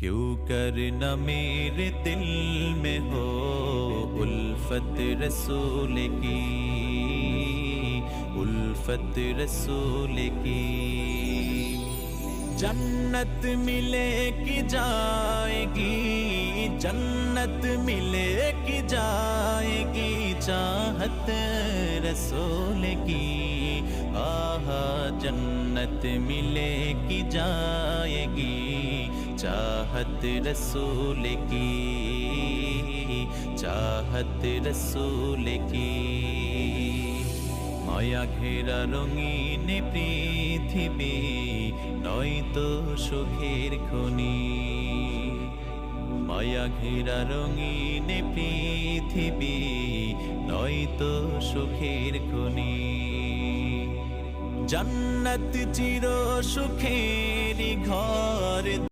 क्यों करना मेरे दिल में हो उल्फत रसूल की, उल्फत रसूल की। जन्नत मिले कि जाएगी, जन्नत मिले कि जाएगी, चाहत रसूल की। आहा जन्नत मिले कि जाएगी, चाहत रसूल की, चाहत रसूल की। माया घेरा रঙিন পৃথিবী নয়তো সুখের খনি, মায়া ঘেরা রঙিন পৃথিবী নয়তো সুখের খনি। জান্নাত চির সুখের ঘর।